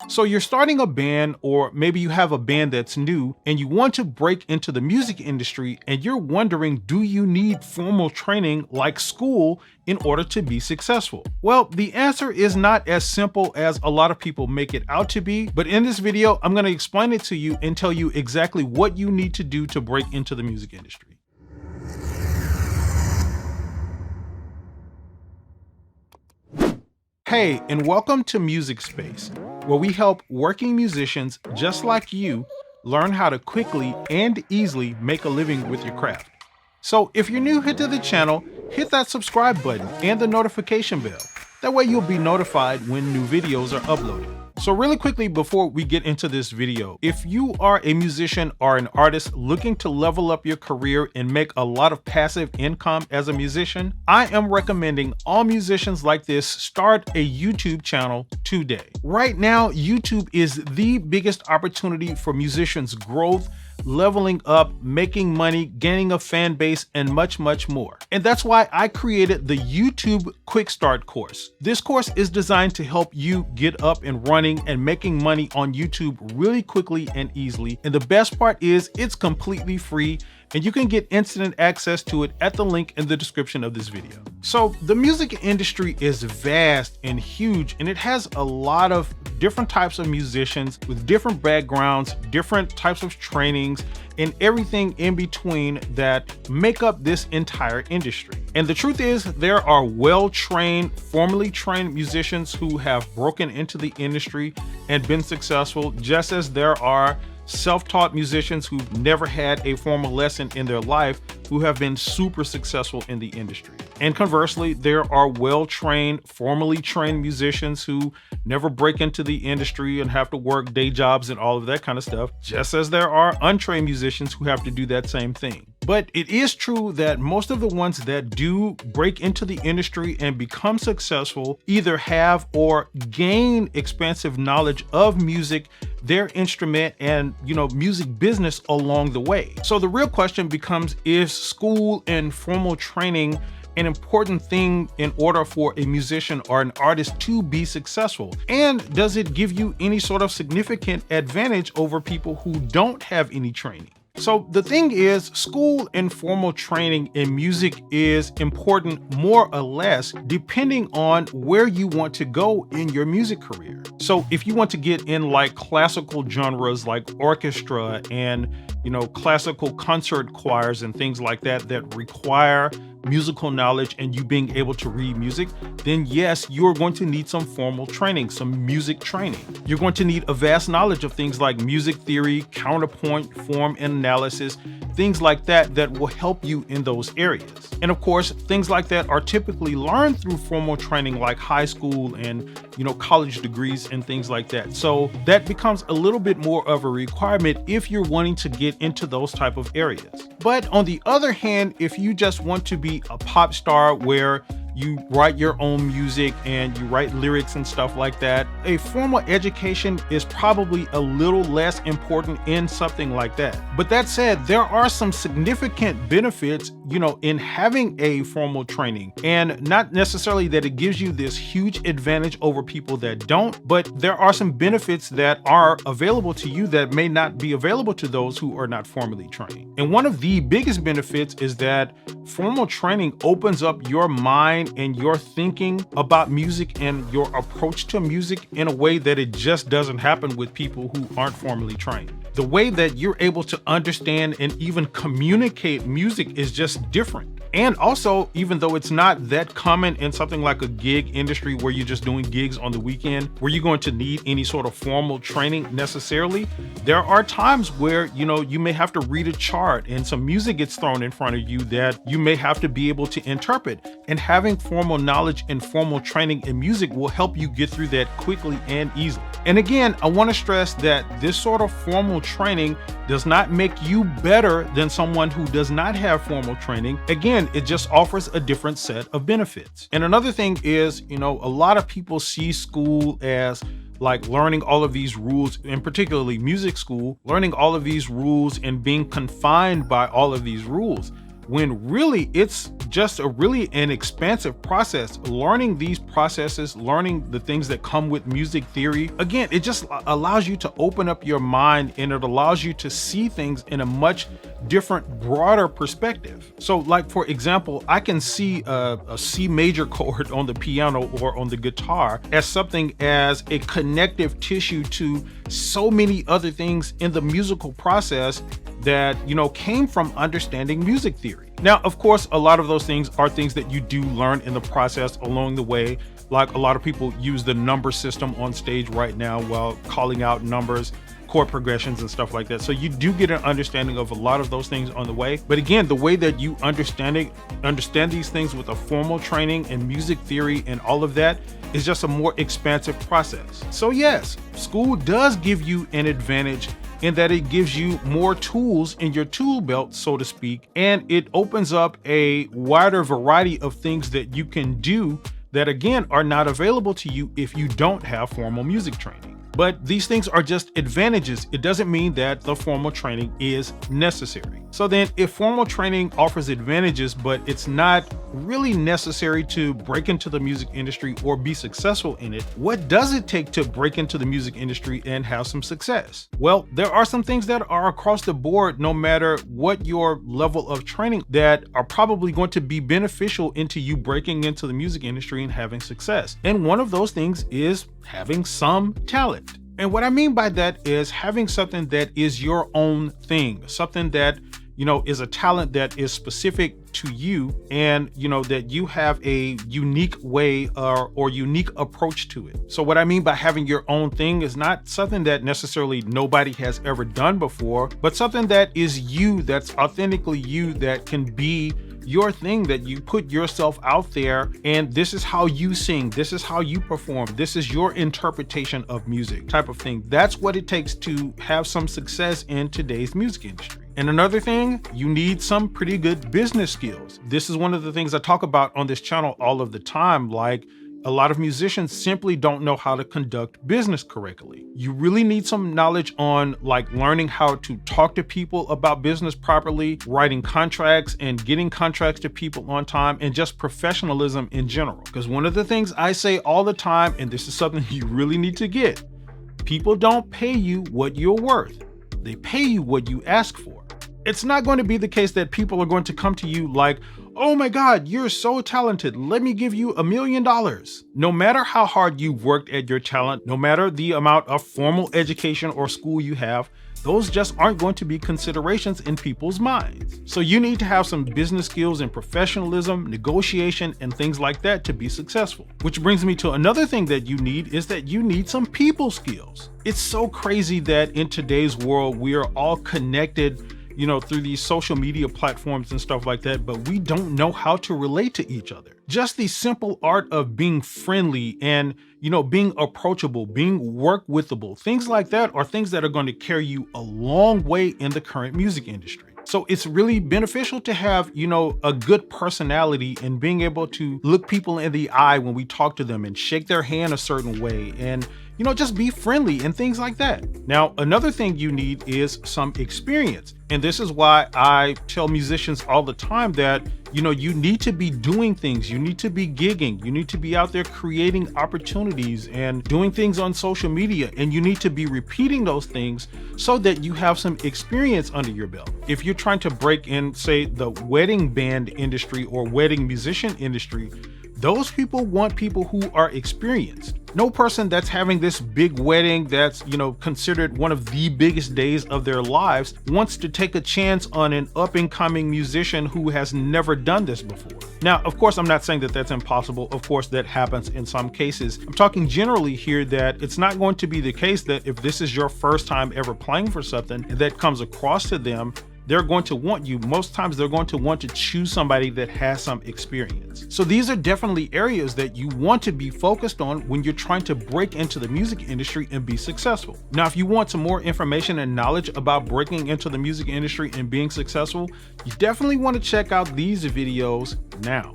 So you're starting a band, or maybe you have a band that's new and you want to break into the music industry, and you're wondering, do you need formal training like school in order to be successful? Well, the answer is not as simple as a lot of people make it out to be, but in this video, I'm going to explain it to you and tell you exactly what you need to do to break into the music industry. Hey, and welcome to Music Space, where we help working musicians just like you learn how to quickly and easily make a living with your craft. So if you're new here to the channel, hit that subscribe button and the notification bell. That way you'll be notified when new videos are uploaded. So really quickly before we get into this video, if you are a musician or an artist looking to level up your career and make a lot of passive income as a musician, I am recommending all musicians like this start a YouTube channel today. Right now, YouTube is the biggest opportunity for musicians' growth, leveling up, making money, gaining a fan base, and much, much more. And that's why I created the YouTube QuickStart course. This course is designed to help you get up and running and making money on YouTube really quickly and easily. And the best part is it's completely free, and you can get instant access to it at the link in the description of this video. So the music industry is vast and huge, and it has a lot of different types of musicians with different backgrounds, different types of trainings, and everything in between that make up this entire industry. And the truth is, there are well-trained, formally trained musicians who have broken into the industry and been successful, just as there are self-taught musicians who've never had a formal lesson in their life who have been super successful in the industry. And conversely, there are well-trained, formally trained musicians who never break into the industry and have to work day jobs and all of that kind of stuff, just as there are untrained musicians who have to do that same thing. But it is true that most of the ones that do break into the industry and become successful either have or gain expansive knowledge of music, their instrument, and music business along the way. So the real question becomes, is school and formal training an important thing in order for a musician or an artist to be successful? And does it give you any sort of significant advantage over people who don't have any training? So the thing is, school and formal training in music is important more or less depending on where you want to go in your music career. So if you want to get in like classical genres like orchestra and classical concert choirs and things like that that require musical knowledge and you being able to read music, then yes, you're going to need some formal training, some music training. You're going to need a vast knowledge of things like music theory, counterpoint, form and analysis, things like that that will help you in those areas. And of course, things like that are typically learned through formal training like high school and college degrees and things like that. So that becomes a little bit more of a requirement if you're wanting to get into those type of areas. But on the other hand, if you just want to be a pop star where you write your own music and you write lyrics and stuff like that, a formal education is probably a little less important in something like that. But that said, there are some significant benefits, in having a formal training, and not necessarily that it gives you this huge advantage over people that don't, but there are some benefits that are available to you that may not be available to those who are not formally trained. And one of the biggest benefits is that formal training opens up your mind and your thinking about music and your approach to music in a way that it just doesn't happen with people who aren't formally trained. The way that you're able to understand and even communicate music is just different. And also, even though it's not that common in something like a gig industry where you're just doing gigs on the weekend, where you're going to need any sort of formal training necessarily, there are times where, you may have to read a chart and some music gets thrown in front of you that you may have to be able to interpret. And having formal knowledge and formal training in music will help you get through that quickly and easily. And again, I want to stress that this sort of formal training does not make you better than someone who does not have formal training. Again, it just offers a different set of benefits. And another thing is, a lot of people see school as like learning all of these rules, and particularly music school, learning all of these rules and being confined by all of these rules. when really it's just an expansive process. Learning these processes, learning the things that come with music theory, again, it just allows you to open up your mind, and it allows you to see things in a much different, broader perspective. So like, for example, I can see a C major chord on the piano or on the guitar as something as a connective tissue to so many other things in the musical process that, came from understanding music theory. Now, of course, a lot of those things are things that you do learn in the process along the way. Like, a lot of people use the number system on stage right now while calling out numbers, chord progressions and stuff like that. So you do get an understanding of a lot of those things on the way. But again, the way that you understand these things with a formal training and music theory and all of that is just a more expansive process. So yes, school does give you an advantage in that it gives you more tools in your tool belt, so to speak, and it opens up a wider variety of things that you can do that, again, are not available to you if you don't have formal music training. But these things are just advantages. It doesn't mean that the formal training is necessary. So then, if formal training offers advantages, but it's not really necessary to break into the music industry or be successful in it, what does it take to break into the music industry and have some success? Well, there are some things that are across the board, no matter what your level of training, that are probably going to be beneficial into you breaking into the music industry and having success. And one of those things is having some talent. And what I mean by that is having something that is your own thing, something that, is a talent that is specific to you, and, that you have a unique way or unique approach to it. So what I mean by having your own thing is not something that necessarily nobody has ever done before, but something that is you, that's authentically you, that can be your thing, that you put yourself out there, and this is how you sing, this is how you perform, this is your interpretation of music type of thing. That's what it takes to have some success in today's music industry. And another thing, you need some pretty good business skills. This is one of the things I talk about on this channel all of the time. Like, a lot of musicians simply don't know how to conduct business correctly. You really need some knowledge on learning how to talk to people about business properly, writing contracts and getting contracts to people on time, and just professionalism in general. Because one of the things I say all the time, and this is something you really need to get, people don't pay you what you're worth. They pay you what you ask for. It's not going to be the case that people are going to come to you like, oh my God, you're so talented, let me give you $1 million. No matter how hard you've worked at your talent, no matter the amount of formal education or school you have, those just aren't going to be considerations in people's minds. So you need to have some business skills and professionalism, negotiation, and things like that to be successful. Which brings me to another thing that you need, is that you need some people skills. It's so crazy that in today's world, we are all connected, through these social media platforms and stuff like that, but we don't know how to relate to each other. Just the simple art of being friendly and, being approachable, being work withable, things like that are things that are going to carry you a long way in the current music industry. So it's really beneficial to have, a good personality and being able to look people in the eye when we talk to them and shake their hand a certain way and, just be friendly and things like that. Now, another thing you need is some experience. And this is why I tell musicians all the time that, you need to be doing things. You need to be gigging. You need to be out there creating opportunities and doing things on social media. And you need to be repeating those things so that you have some experience under your belt. If you're trying to break in, say, the wedding band industry or wedding musician industry, those people want people who are experienced. No person that's having this big wedding that's, considered one of the biggest days of their lives wants to take a chance on an up-and-coming musician who has never done this before. Now, of course, I'm not saying that that's impossible. Of course, that happens in some cases. I'm talking generally here that it's not going to be the case that if this is your first time ever playing for something and that comes across to them, they're going to want you. Most times they're going to want to choose somebody that has some experience. So these are definitely areas that you want to be focused on when you're trying to break into the music industry and be successful. Now, if you want some more information and knowledge about breaking into the music industry and being successful, you definitely want to check out these videos now.